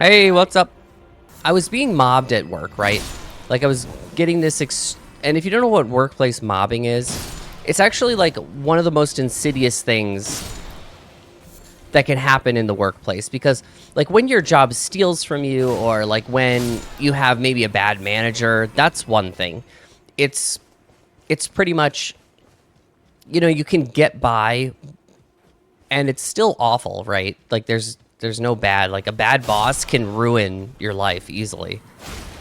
Hey, what's up? I was being mobbed at work, right? Like I was getting this and if you don't know what workplace mobbing is, it's actually like one of the most insidious things that can happen in the workplace because like when your job steals from you or like when you have maybe a bad manager, that's one thing. It's pretty much you can get by and it's still awful, right? Like there's no bad. Like a bad boss can ruin your life easily.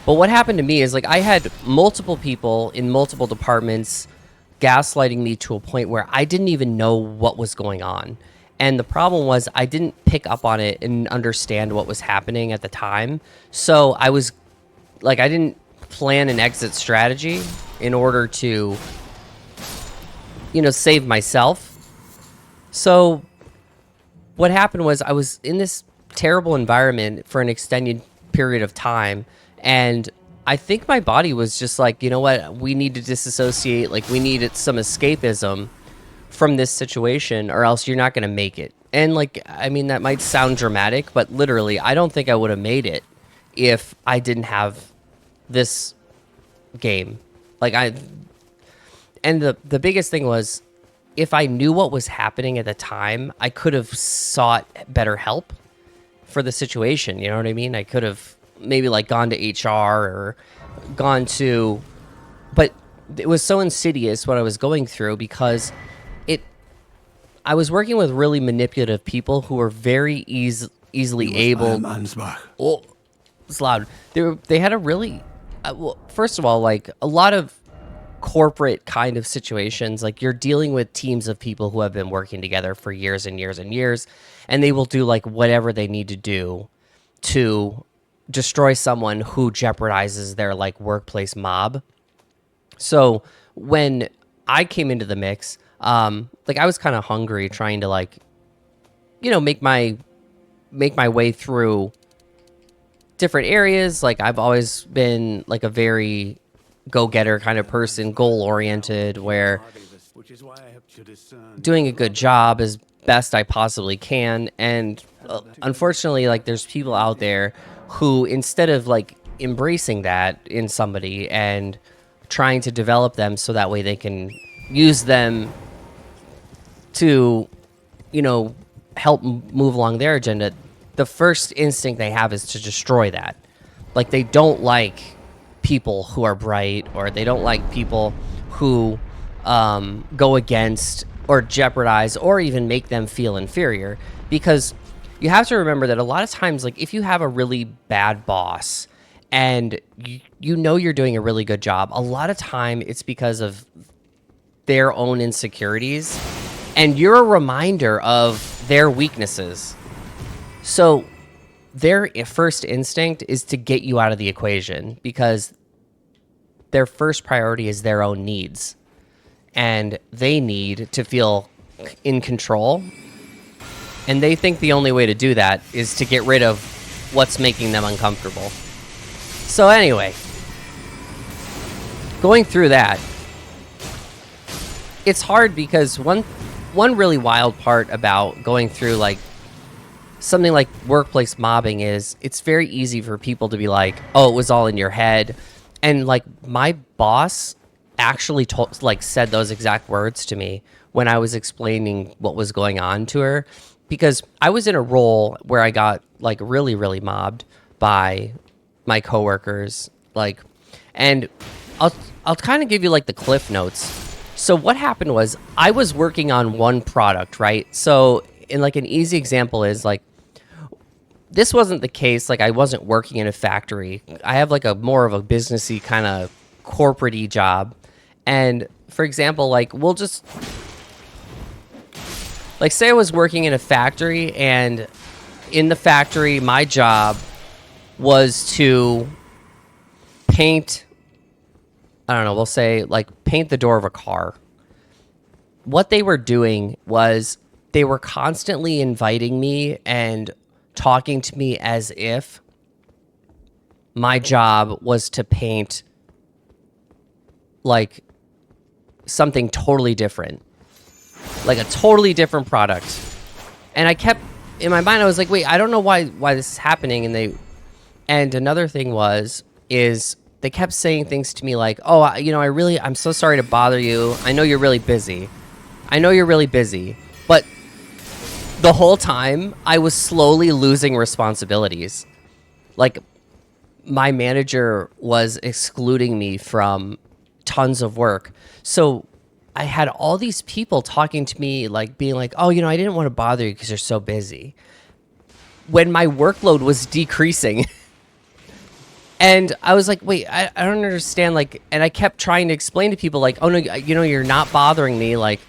But what happened to me is like I had multiple people in multiple departments gaslighting me to a point where I didn't even know what was going on. And the problem was I didn't pick up on it and understand what was happening at the time. So I was like I didn't plan an exit strategy in order to save myself. So what happened was I was in this terrible environment for an extended period of time, and I think my body was just like, you know what, we need to disassociate, like we needed some escapism from this situation or else you're not going to make it. And like, I mean, that might sound dramatic, but literally I don't think I would have made it if I didn't have this game. And the biggest thing was, if I knew what was happening at the time, I could have sought better help for the situation. You know what I mean? I could have maybe like gone to HR or gone to, but it was so insidious what I was going through because I was working with really manipulative people who were very easily able. Oh, it's loud. They had a really, well, first of all, like a lot of corporate kind of situations, like you're dealing with teams of people who have been working together for years and years and years, and they will do like whatever they need to do to destroy someone who jeopardizes their like workplace mob. So when I came into the mix, like I was kind of hungry trying to like make my way through different areas. Like I've always been like a very go-getter kind of person, goal-oriented, where doing a good job as best I possibly can. And unfortunately, like there's people out there who, instead of like embracing that in somebody and trying to develop them so that way they can use them to help move along their agenda, the first instinct they have is to destroy that. Like they don't like people who are bright, or they don't like people who go against or jeopardize or even make them feel inferior. Because you have to remember that a lot of times, like if you have a really bad boss and you're doing a really good job, a lot of time it's because of their own insecurities and you're a reminder of their weaknesses. So their first instinct is to get you out of the equation because their first priority is their own needs, and they need to feel in control. And they think the only way to do that is to get rid of what's making them uncomfortable. So anyway, going through that, it's hard because one really wild part about going through like something like workplace mobbing is it's very easy for people to be like, oh, it was all in your head. And like my boss actually said those exact words to me when I was explaining what was going on to her, because I was in a role where I got like really, really mobbed by my coworkers. Like, and I'll kind of give you like the cliff notes. So what happened was I was working on one product, right? So in like an easy example is like, this wasn't the case. Like I wasn't working in a factory. I have like a more of a businessy kind of corporate-y job. And for example, like we'll just like say I was working in a factory, and in the factory, my job was to paint, I don't know, we'll say like paint the door of a car. What they were doing was they were constantly inviting me and talking to me as if my job was to paint like something totally different, like a totally different product. And I kept in my mind, I was like, wait, I don't know why this is happening. And And another thing is they kept saying things to me like, "Oh, I'm so sorry to bother you. I know you're really busy. I know you're really busy." But the whole time, I was slowly losing responsibilities. Like, my manager was excluding me from tons of work. So I had all these people talking to me, like being like, "Oh, I didn't want to bother you because you're so busy," when my workload was decreasing. And I was like, wait, I don't understand. Like, and I kept trying to explain to people, like, "Oh, no, you're not bothering me, like,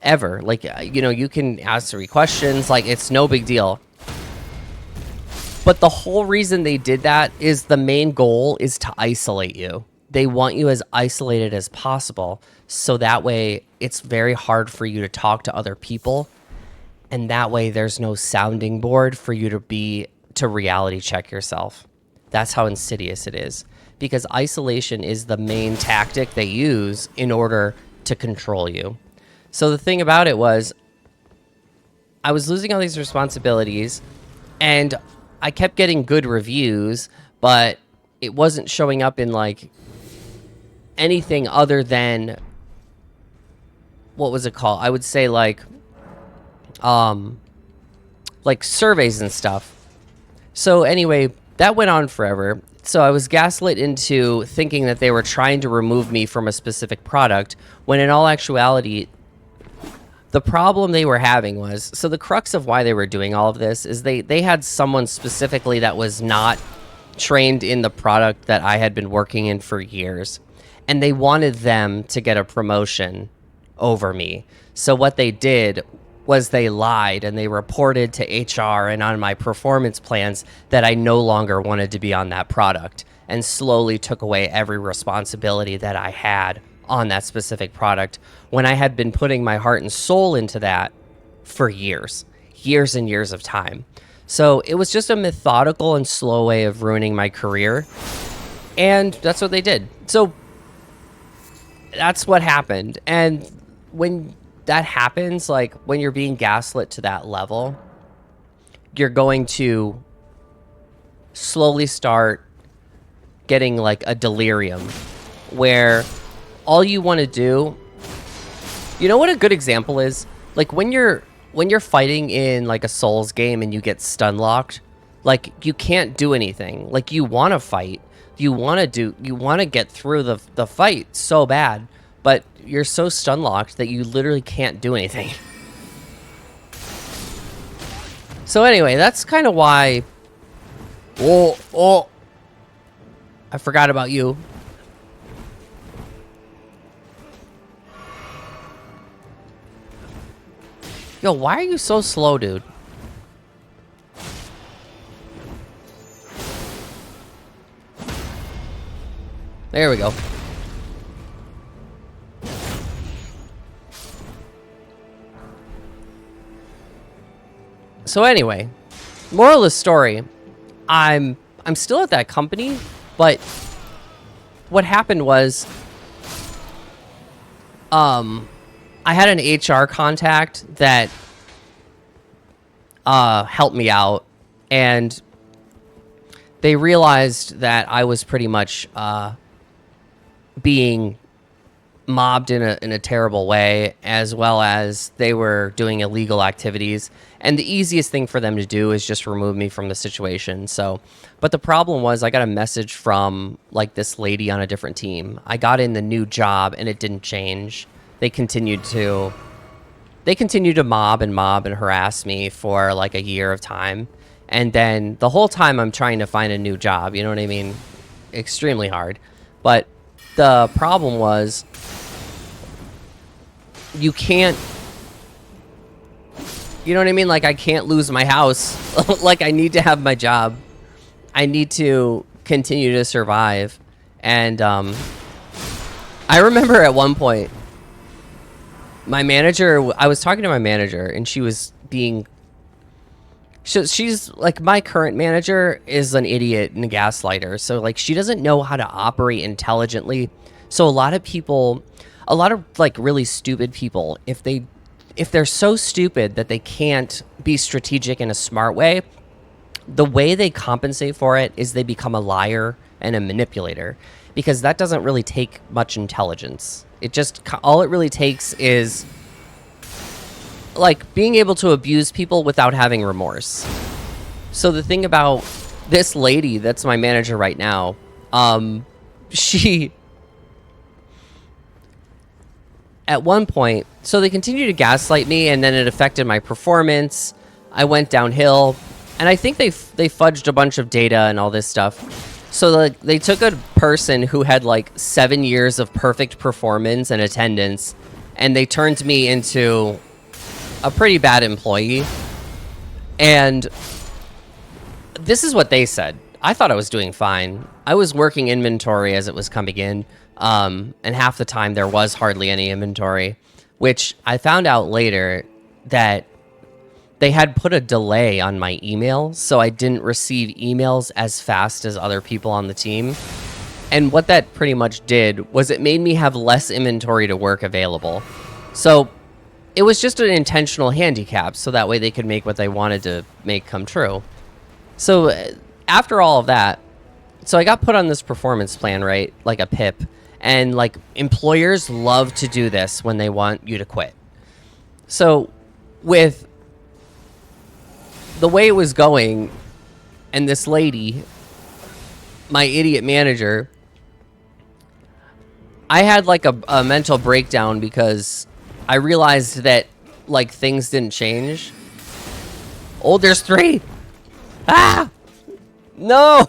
ever. Like, you can ask 3 questions. Like, it's no big deal." But the whole reason they did that is the main goal is to isolate you. They want you as isolated as possible. So that way it's very hard for you to talk to other people. And that way there's no sounding board for you to reality check yourself. That's how insidious it is. Because isolation is the main tactic they use in order to control you. So the thing about it was, I was losing all these responsibilities, and I kept getting good reviews, but it wasn't showing up in like anything other than, what was it called? I would say like surveys and stuff. So anyway, that went on forever. So I was gaslit into thinking that they were trying to remove me from a specific product, when in all actuality, the problem they were having was, so the crux of why they were doing all of this is they had someone specifically that was not trained in the product that I had been working in for years, and they wanted them to get a promotion over me. So what they did was they lied, and they reported to HR and on my performance plans that I no longer wanted to be on that product, and slowly took away every responsibility that I had on that specific product, when I had been putting my heart and soul into that for years and years of time. So it was just a methodical and slow way of ruining my career. And that's what they did. So that's what happened. And when that happens, like when you're being gaslit to that level, you're going to slowly start getting like a delirium where all you want to do, what a good example is? Like when you're fighting in like a Souls game and you get stun locked, like you can't do anything. Like you want to fight, you want to get through the fight so bad, but you're so stun locked that you literally can't do anything. So anyway, that's kind of why. Oh, I forgot about you. Yo, why are you so slow, dude? There we go. So anyway, moral of the story, I'm still at that company, but what happened was, I had an HR contact that helped me out, and they realized that I was pretty much being mobbed in a terrible way, as well as they were doing illegal activities. And the easiest thing for them to do is just remove me from the situation. So, but the problem was, I got a message from like this lady on a different team. I got in the new job and it didn't change. They continued to mob and harass me for like a year of time. And then the whole time I'm trying to find a new job, you know what I mean? Extremely hard. But the problem was, you can't, you know what I mean? Like I can't lose my house. Like I need to have my job. I need to continue to survive. And I remember at one point, my manager, I was talking to my manager, and she was being, she's like, my current manager is an idiot and a gaslighter. So like, she doesn't know how to operate intelligently. So a lot of like really stupid people, if they're so stupid that they can't be strategic in a smart way, the way they compensate for it is they become a liar and a manipulator, because that doesn't really take much intelligence. It just, all it really takes is like being able to abuse people without having remorse. So the thing about this lady that's my manager right now, she, at one point, so they continued to gaslight me, and then it affected my performance. I went downhill, and I think they fudged a bunch of data and all this stuff. So like they took a person who had like 7 years of perfect performance and attendance, and they turned me into a pretty bad employee. And this is what they said. I thought I was doing fine. I was working inventory as it was coming in. And half the time there was hardly any inventory, which I found out later that they had put a delay on my email, so I didn't receive emails as fast as other people on the team. And what that pretty much did was it made me have less inventory to work available. So it was just an intentional handicap, so that way they could make what they wanted to make come true. So after all of that, so I got put on this performance plan, right? Like a PIP. And like employers love to do this when they want you to quit. So with the way it was going, and this lady, my idiot manager, I had like a mental breakdown because I realized that like things didn't change. Oh, there's 3. Ah! No!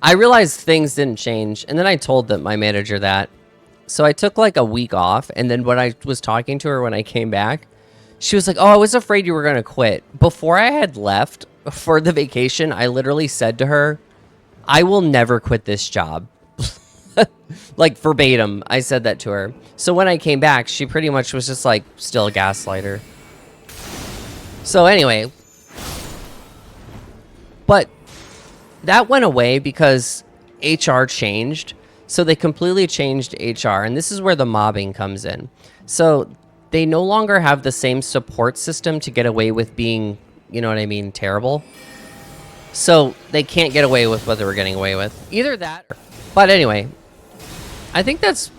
I realized things didn't change, and then I told my manager that. So I took like a week off, and then when I was talking to her when I came back, she was like, "Oh, I was afraid you were going to quit." Before I had left for the vacation, I literally said to her, "I will never quit this job." Like verbatim, I said that to her. So when I came back, she pretty much was just like still a gaslighter. So anyway, but that went away because HR changed. So they completely changed HR, and this is where the mobbing comes in. So they no longer have the same support system to get away with being, you know what I mean, terrible. So they can't get away with what they were getting away with. Either that, but anyway, I think that's...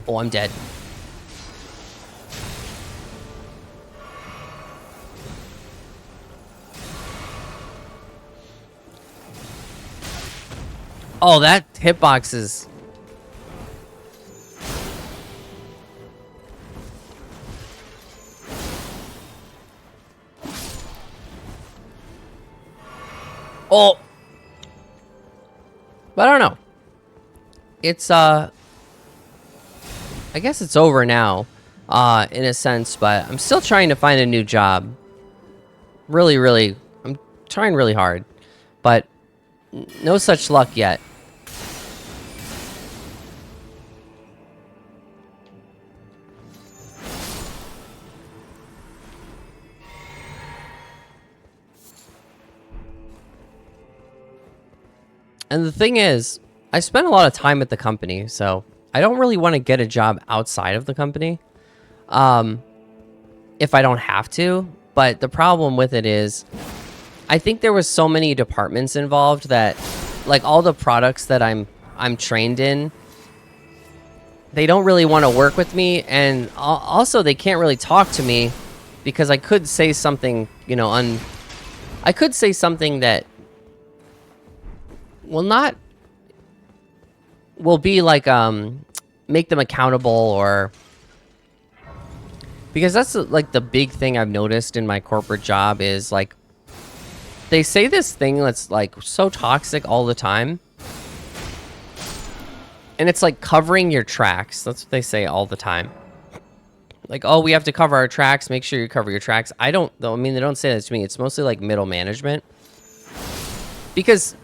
Oh, I'm dead. Oh, that hitbox is... Oh! But I don't know. It's, I guess it's over now, in a sense, but I'm still trying to find a new job. Really, I'm trying really hard, but no such luck yet. And the thing is, I spent a lot of time at the company, so I don't really want to get a job outside of the company, if I don't have to. But the problem with it is, I think there was so many departments involved that, like, all the products that I'm trained in, they don't really want to work with me, and also they can't really talk to me because I could say something, you know, I could say something that will be like, make them accountable, or... Because that's, like, the big thing I've noticed in my corporate job is, like, they say this thing that's, like, so toxic all the time. And it's, like, covering your tracks. That's what they say all the time. Like, oh, we have to cover our tracks. Make sure you cover your tracks. I don't, though. I mean, they don't say that to me. It's mostly, like, middle management. Because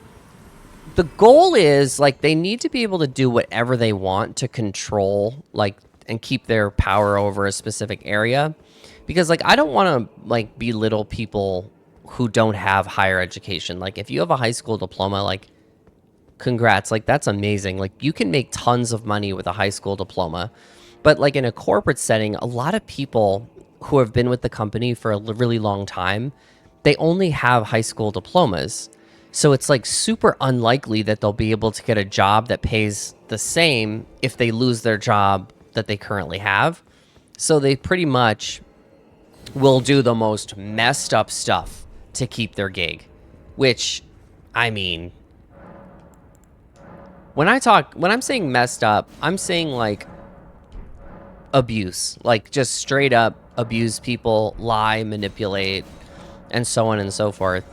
the goal is, like, they need to be able to do whatever they want to control, like, and keep their power over a specific area. Because, like, I don't want to, like, belittle people who don't have higher education. Like, if you have a high school diploma, like, congrats. Like, that's amazing. Like, you can make tons of money with a high school diploma. But, like, in a corporate setting, a lot of people who have been with the company for a really long time, they only have high school diplomas. So it's like super unlikely that they'll be able to get a job that pays the same if they lose their job that they currently have. So they pretty much will do the most messed up stuff to keep their gig, which, I mean, when I'm saying messed up, I'm saying like abuse, like just straight up abuse people, lie, manipulate, and so on and so forth.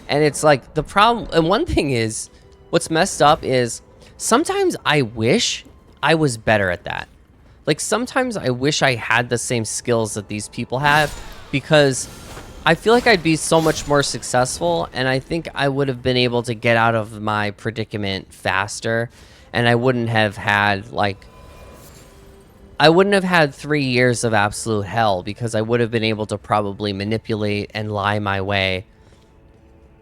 And it's like the problem. And one thing is, what's messed up is sometimes I wish I was better at that. Like sometimes I wish I had the same skills that these people have, because I feel like I'd be so much more successful, and I think I would have been able to get out of my predicament faster, and I wouldn't have had 3 years of absolute hell, because I would have been able to probably manipulate and lie my way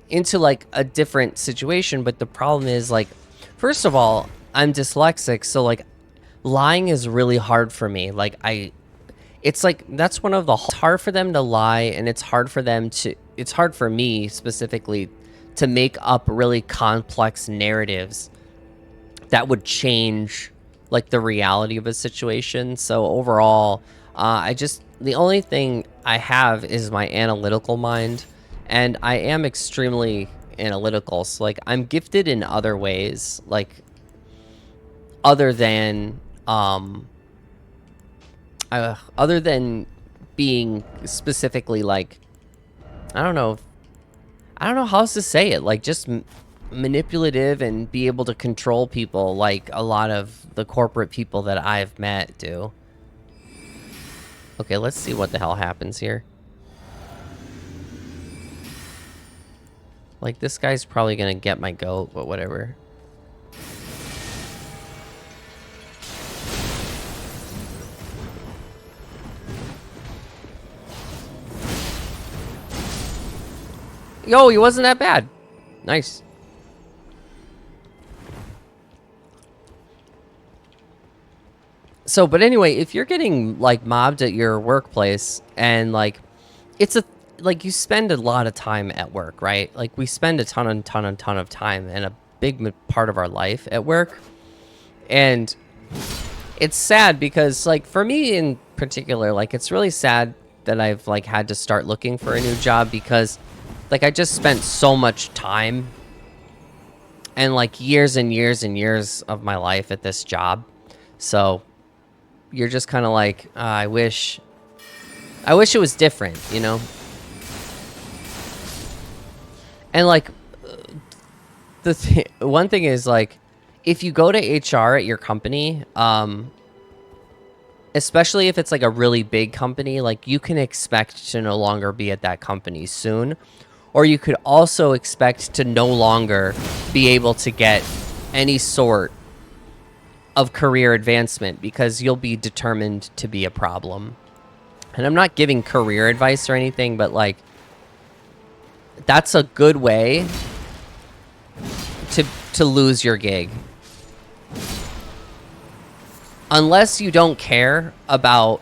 into like a different situation. But the problem is, like, first of all, I'm dyslexic, so like lying is really hard for me. Like it's like that's one of the it's hard for them to lie, and it's hard for me specifically to make up really complex narratives that would change like the reality of a situation. So overall, the only thing I have is my analytical mind, and I am extremely analytical. So like I'm gifted in other ways, like other than being specifically like, I don't know how else to say it, like just manipulative and be able to control people like a lot of the corporate people that I've met do. Okay, let's see what the hell happens here. Like, this guy's probably gonna get my goat, but whatever. Yo, he wasn't that bad. Nice. So, but anyway, if you're getting like mobbed at your workplace, and like you spend a lot of time at work, right? Like we spend a ton of time and a big part of our life at work. And it's sad because like for me in particular, like it's really sad that I've like had to start looking for a new job, because like I just spent so much time and like years and years and years of my life at this job. So you're just kind of like, I wish it was different, you know? And like one thing is, like, if you go to HR at your company, especially if it's like a really big company, like you can expect to no longer be at that company soon. Or you could also expect to no longer be able to get any sort of career advancement, because you'll be determined to be a problem. And I'm not giving career advice or anything, but like that's a good way to lose your gig. Unless you don't care about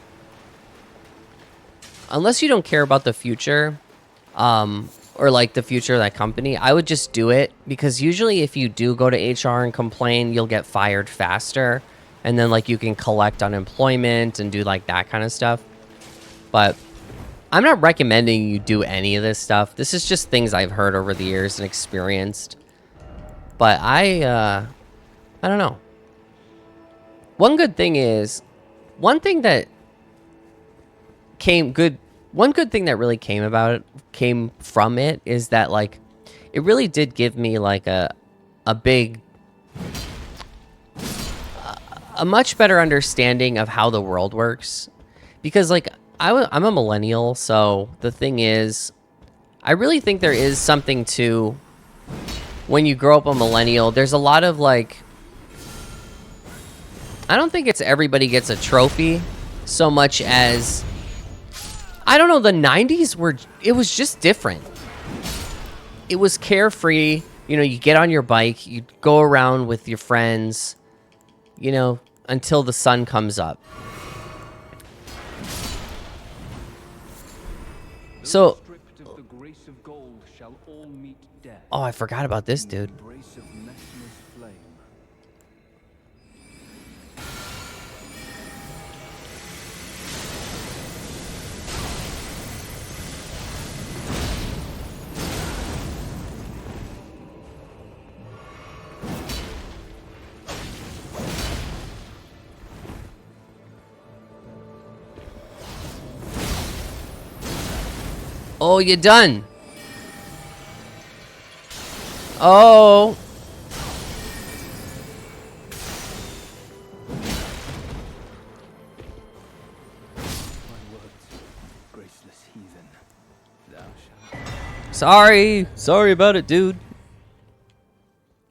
the future, or like the future of that company, I would just do it, because usually if you do go to HR and complain, you'll get fired faster, and then like you can collect unemployment and do like that kind of stuff. But I'm not recommending you do any of this stuff. This is just things I've heard over the years and experienced. But I don't know. One good thing that really came from it is that like it really did give me like a much better understanding of how the world works, because like I'm a millennial. So the thing is, I really think there is something to when you grow up a millennial. There's a lot of like, I don't think it's everybody gets a trophy so much as, I don't know, the 90s it was just different. It was carefree. You know, you get on your bike, you go around with your friends, you know, until the sun comes up. So Oh, I forgot about this dude. Embrace of Messmer's flame. Oh, you done. Oh. My words, graceless heathen. Thou shalt. Sorry about it, dude.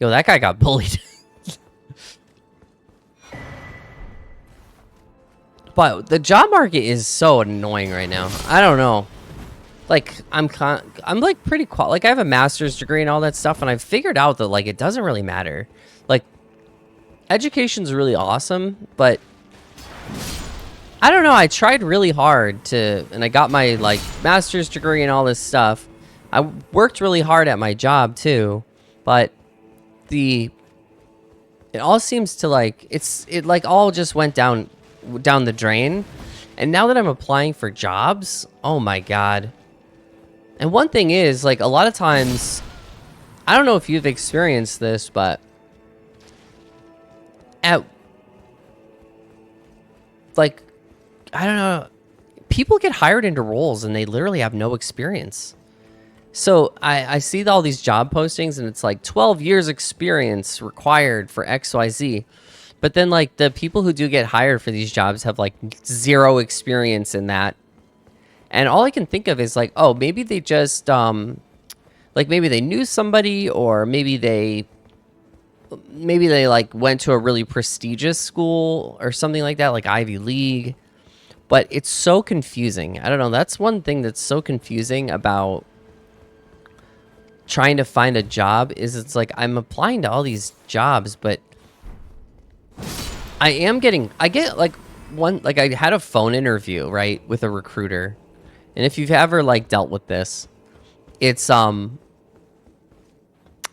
Yo, that guy got bullied. But the job market is so annoying right now. I don't know. Like I'm like pretty like I have a master's degree and all that stuff, and I've figured out that like it doesn't really matter. Like education's really awesome, but I don't know. I tried really hard to, and I got my like master's degree and all this stuff. I worked really hard at my job too, but it all seems to like it like all just went down the drain. And now that I'm applying for jobs, oh my god. And one thing is, like, a lot of times, I don't know if you've experienced this, but at, like, I don't know, people get hired into roles and they literally have no experience. So I see all these job postings and it's like 12 years experience required for XYZ. But then, like, the people who do get hired for these jobs have, like, zero experience in that. And all I can think of is like, oh, maybe they just, like maybe they knew somebody, or maybe they like went to a really prestigious school or something like that, like Ivy League. But it's so confusing. I don't know. That's one thing that's so confusing about trying to find a job is it's like I'm applying to all these jobs, but I get like I had a phone interview, right, with a recruiter. And if you've ever like dealt with this, it's kind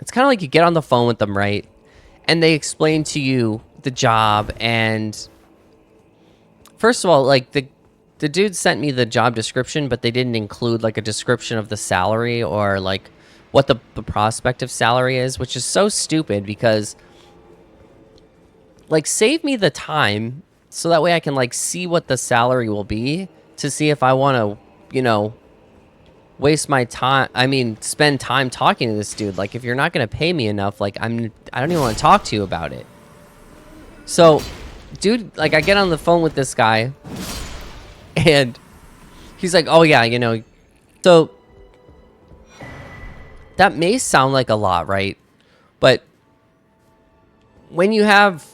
of like you get on the phone with them, right? And they explain to you the job, and first of all, like the dude sent me the job description, but they didn't include like a description of the salary or like what the prospective salary is, which is so stupid because like save me the time so that way I can like see what the salary will be to see if I want to, you know, waste my time. I mean, spend time talking to this dude. Like, if you're not going to pay me enough, like, I don't even want to talk to you about it. So, dude, like, I get on the phone with this guy, and he's like, oh, yeah, you know. So, that may sound like a lot, right? But when you have,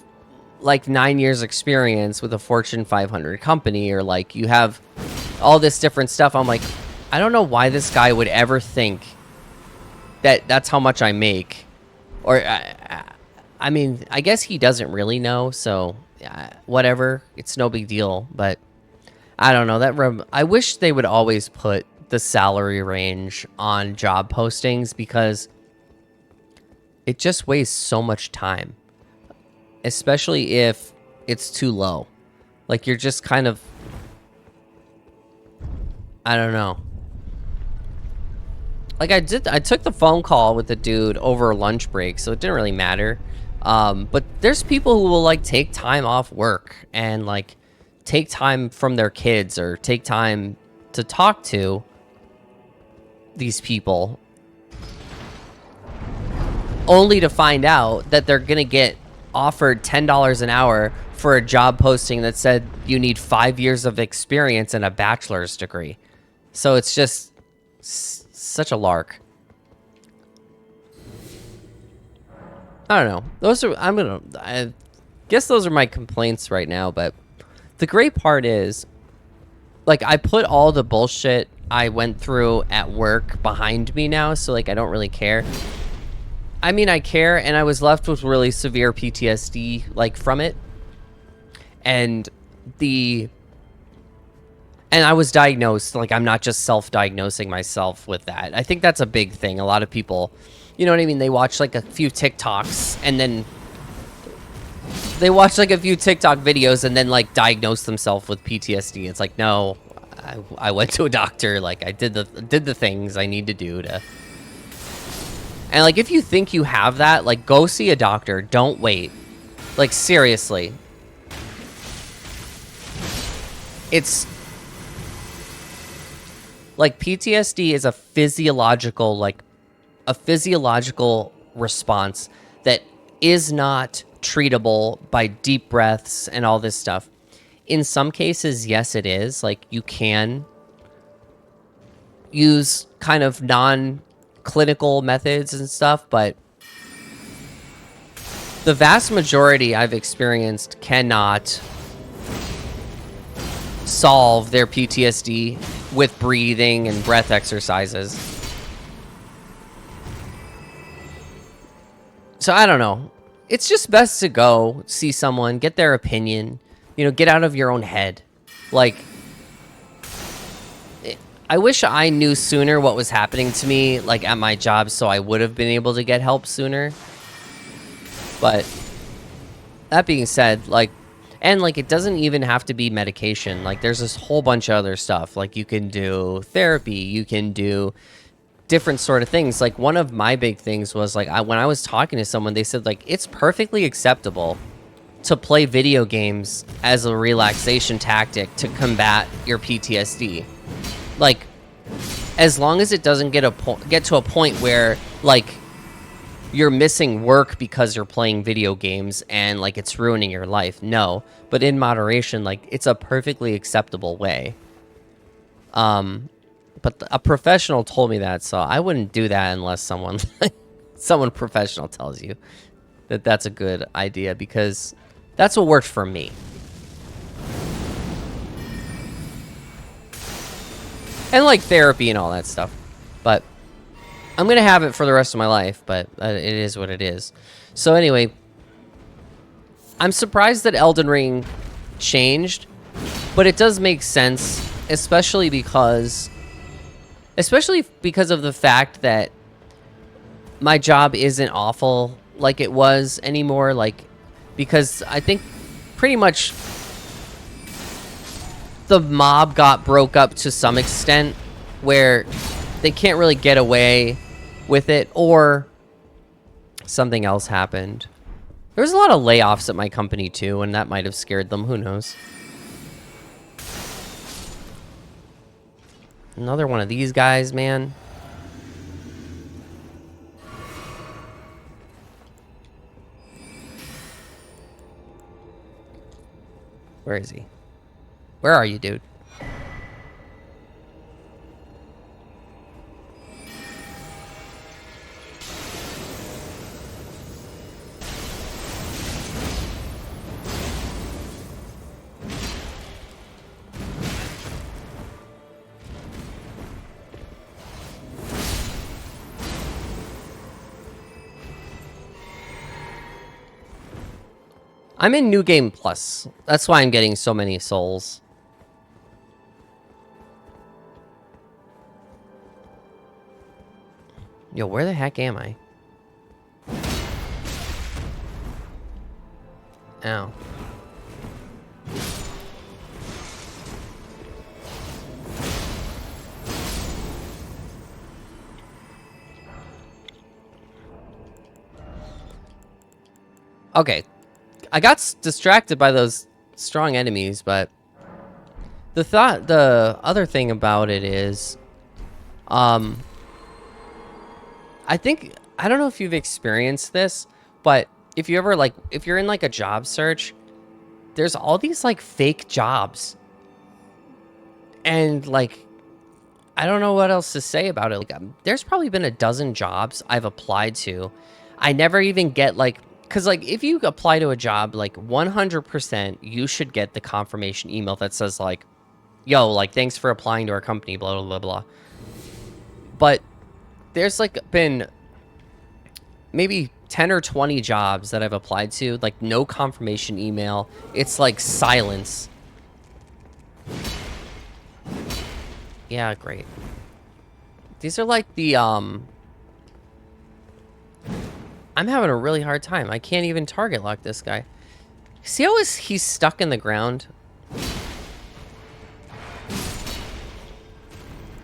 like, 9 years experience with a Fortune 500 company, or, like, you have all this different stuff, I'm like, I don't know why this guy would ever think that that's how much I make. Or, I mean, I guess he doesn't really know, so whatever. It's no big deal, but I don't know. I wish they would always put the salary range on job postings because it just wastes so much time, especially if it's too low. Like, you're just kind of, I don't know. Like, I took the phone call with the dude over lunch break, so it didn't really matter. But there's people who will, like, take time off work and, like, take time from their kids or take time to talk to these people only to find out that they're going to get offered $10 an hour for a job posting that said you need 5 years of experience and a bachelor's degree. So it's just such a lark. I don't know. I guess those are my complaints right now, but the great part is, like, I put all the bullshit I went through at work behind me now, so, like, I don't really care. I mean, I care, and I was left with really severe PTSD, like, from it. And I was diagnosed. Like, I'm not just self-diagnosing myself with that. I think that's a big thing. A lot of people, You know what I mean? They watch like a few TikToks and then they watch like a few TikTok videos and then like diagnose themselves with PTSD. It's like, no, I went to a doctor. Like I did the things I need to do to. And like, if you think you have that, like go see a doctor. Don't wait. Like seriously. It's like PTSD is a physiological response that is not treatable by deep breaths and all this stuff. In some cases, yes, it is. Like you can use kind of non-clinical methods and stuff, but the vast majority I've experienced cannot solve their PTSD with breathing and breath exercises. So I don't know. It's just best to go see someone, get their opinion, you know, get out of your own head. Like, I wish I knew sooner what was happening to me, like at my job, so I would have been able to get help sooner. But that being said, like, and like, it doesn't even have to be medication. Like, there's this whole bunch of other stuff. Like, you can do therapy, you can do different sort of things. Like, one of my big things was like, when I was talking to someone, they said like, it's perfectly acceptable to play video games as a relaxation tactic to combat your PTSD. Like, as long as it doesn't get to a point where like you're missing work because you're playing video games and like it's ruining your life. No, but in moderation, like it's a perfectly acceptable way. But a professional told me that, so I wouldn't do that unless someone professional tells you that that's a good idea, because that's what worked for me. And like therapy and all that stuff. But I'm going to have it for the rest of my life, but it is what it is. So anyway, I'm surprised that Elden Ring changed, but it does make sense, especially because of the fact that my job isn't awful like it was anymore. Like, because I think pretty much the mob broke up to some extent where they can't really get away with it, or something else happened. There was a lot of layoffs at my company too, and that might have scared them. Who knows? Another one of these guys, man. Where is he? Where are you, dude? I'm in New Game Plus. That's why I'm getting so many souls. Yo, where the heck am I? Ow. Okay. I got distracted by those strong enemies, but the other thing about it is, I don't know if you've experienced this, but if you're in like a job search, there's all these like fake jobs. And like, I don't know what else to say about it. Like, there's probably been a dozen jobs I've applied to. I never even get like, because like if you apply to a job, like 100% you should get the confirmation email that says like, yo, like thanks for applying to our company, blah, blah, blah, blah. But there's like been maybe 10 or 20 jobs that I've applied to, like no confirmation email. It's like silence. Yeah, great. These are like the I'm having a really hard time. I can't even target lock this guy. See how he's stuck in the ground?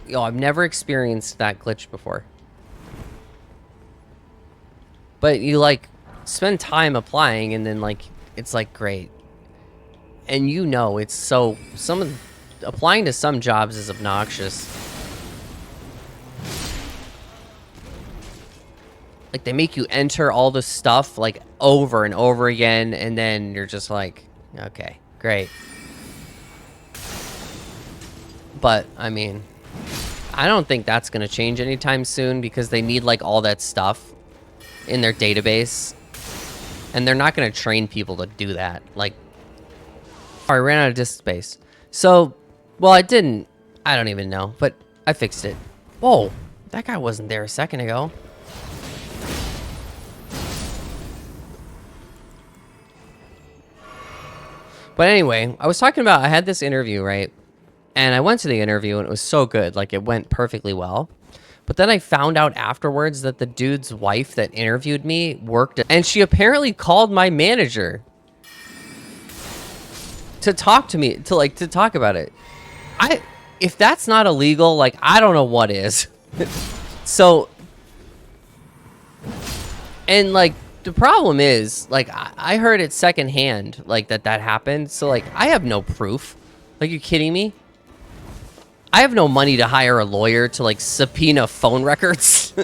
Yo, I've never experienced that glitch before. But you, like, spend time applying, and then, like, it's, like, great. And you know, it's so... applying to some jobs is obnoxious. Like, they make you enter all the stuff, like, over and over again, and then you're just like, okay, great. But, I mean, I don't think that's going to change anytime soon, because they need, like, all that stuff in their database. And they're not going to train people to do that. Like, oh, I ran out of disk space. So, well, I didn't. I don't even know, but I fixed it. Whoa, that guy wasn't there a second ago. But anyway, I was talking about, I had this interview, right? And I went to the interview, and it was so good. Like, it went perfectly well. But then I found out afterwards that the dude's wife that interviewed me worked, and she apparently called my manager to talk to me, to talk about it. If that's not illegal, like, I don't know what is. So, and, like, the problem is, like, I heard it secondhand, like, that happened. So, like, I have no proof. Like, you kidding me? I have no money to hire a lawyer to, like, subpoena phone records.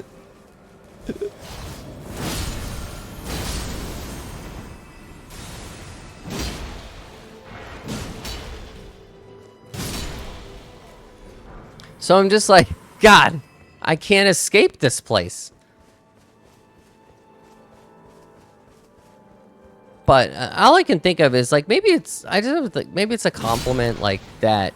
So I'm just like, God, I can't escape this place. But all I can think of is, like, maybe it's, maybe it's a compliment, like, that.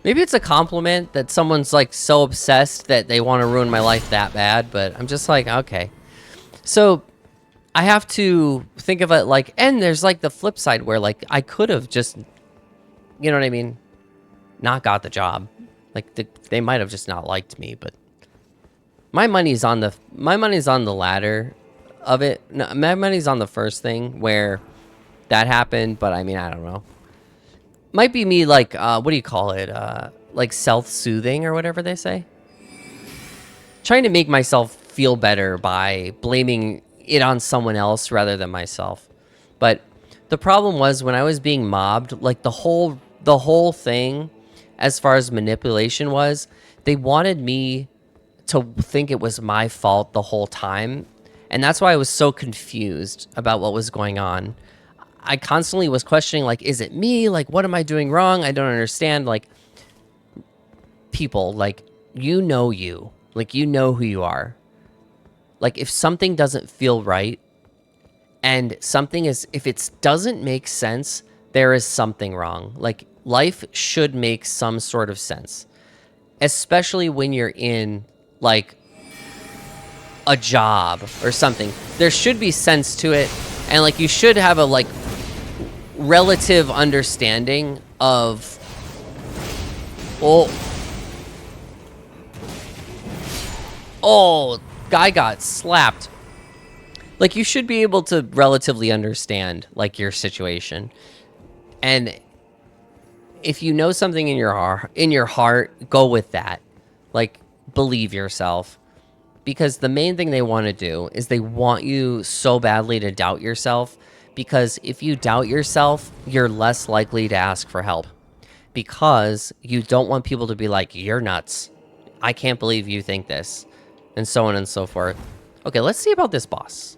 Maybe it's a compliment that someone's, like, so obsessed that they want to ruin my life that bad. But I'm just like, okay. So I have to think of it, like, and there's, like, the flip side where, like, I could have just, you know what I mean? Not got the job. Like, they might have just not liked me, but my money's on the ladder of it. No, my money's on the first thing where that happened, but I mean, I don't know. Might be me, like, what do you call it? Like, self-soothing or whatever they say. Trying to make myself feel better by blaming it on someone else rather than myself. But the problem was, when I was being mobbed, like, the whole thing, as far as manipulation was, they wanted me to think it was my fault the whole time. And that's why I was so confused about what was going on. I constantly was questioning, like, is it me? Like, what am I doing wrong? I don't understand. Like, people, like, you know you. Like, you know who you are. Like, if something doesn't feel right, and something is, if it doesn't make sense, there is something wrong. Like, life should make some sort of sense. Especially when you're in, like, a job or something. There should be sense to it. And, like, you should have a, like, relative understanding of... Oh, guy got slapped. Like, you should be able to relatively understand, like, your situation. And if you know something in your heart, go with that. Like, believe yourself. Because the main thing they want to do is they want you so badly to doubt yourself. Because if you doubt yourself, you're less likely to ask for help. Because you don't want people to be like, you're nuts. I can't believe you think this. And so on and so forth. Okay, let's see about this boss.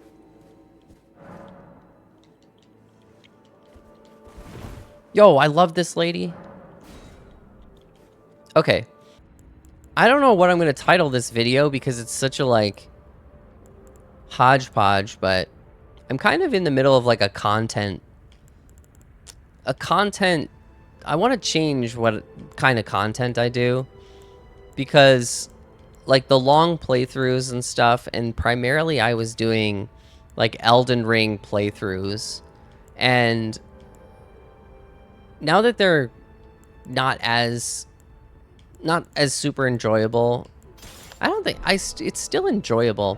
Yo, I love this lady. Okay. I don't know what I'm going to title this video because it's such a, like, hodgepodge, but I'm kind of in the middle of, like, a content. I want to change what kind of content I do because, like, the long playthroughs and stuff, and primarily I was doing, like, Elden Ring playthroughs, and now that they're not as super enjoyable, I don't think it's still enjoyable.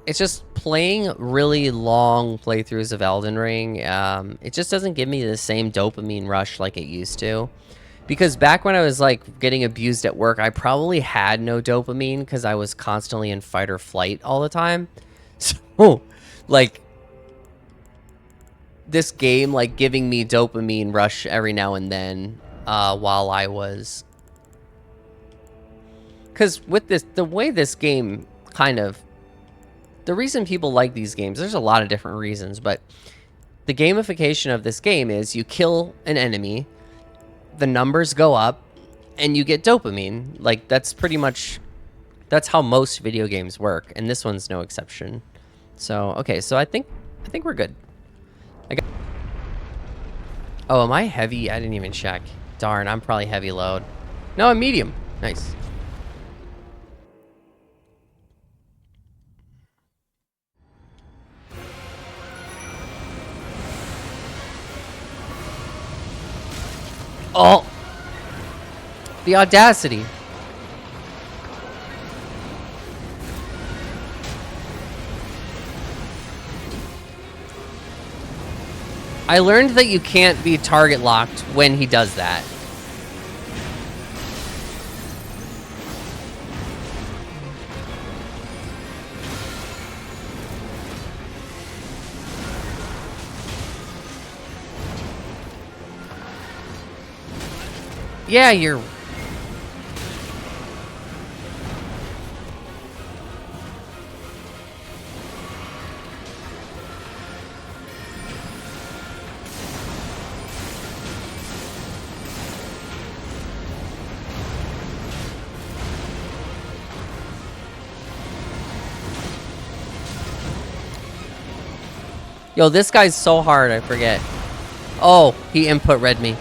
it's just playing really long playthroughs of Elden Ring. It just doesn't give me the same dopamine rush like it used to. Because back when I was like getting abused at work, I probably had no dopamine because I was constantly in fight or flight all the time. So, like, this game, like, giving me dopamine rush every now and then while I was... Because with this, the way this game kind of... The reason people like these games, there's a lot of different reasons, but the gamification of this game is you kill an enemy, the numbers go up, and you get dopamine. Like, that's pretty much... That's how most video games work, and this one's no exception. So, okay, so I think we're good. Oh, am I heavy? I didn't even check. Darn, I'm probably heavy load. No, I'm medium. Nice. Oh! The audacity. I learned that you can't be target locked when he does that. Yeah, you're... Yo, this guy's so hard, I forget. Oh, he input read me.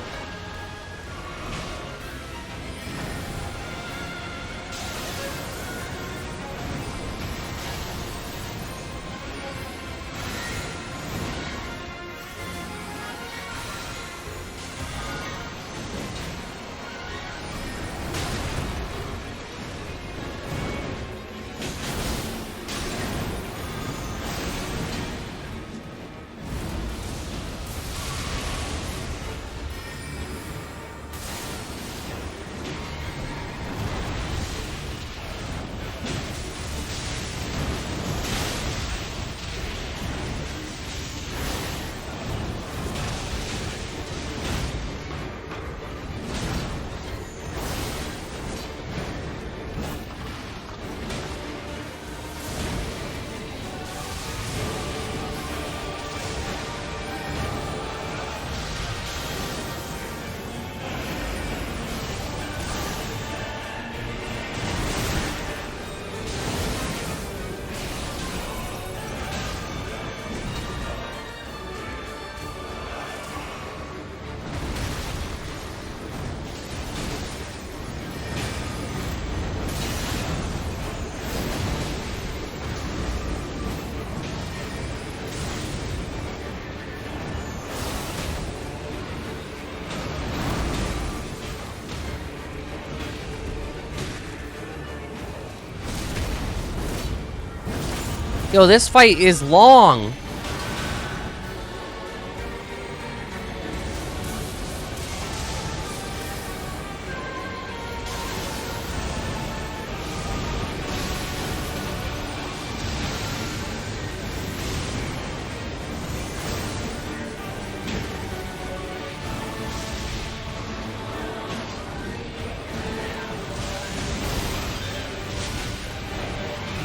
Yo, this fight is long.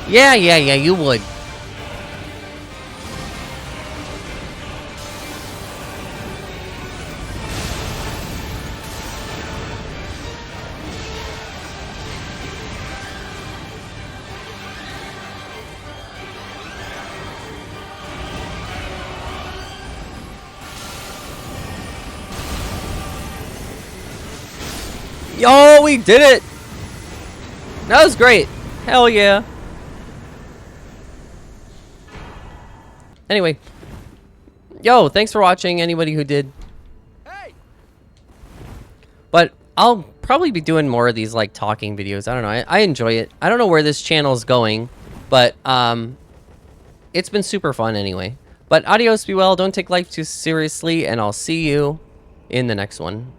Yeah, you would. Yo, we did it! That was great. Hell yeah. Anyway. Yo, thanks for watching, anybody who did. Hey! But I'll probably be doing more of these, like, talking videos. I don't know. I enjoy it. I don't know where this channel is going, but, it's been super fun anyway. But adios, be well, don't take life too seriously, and I'll see you in the next one.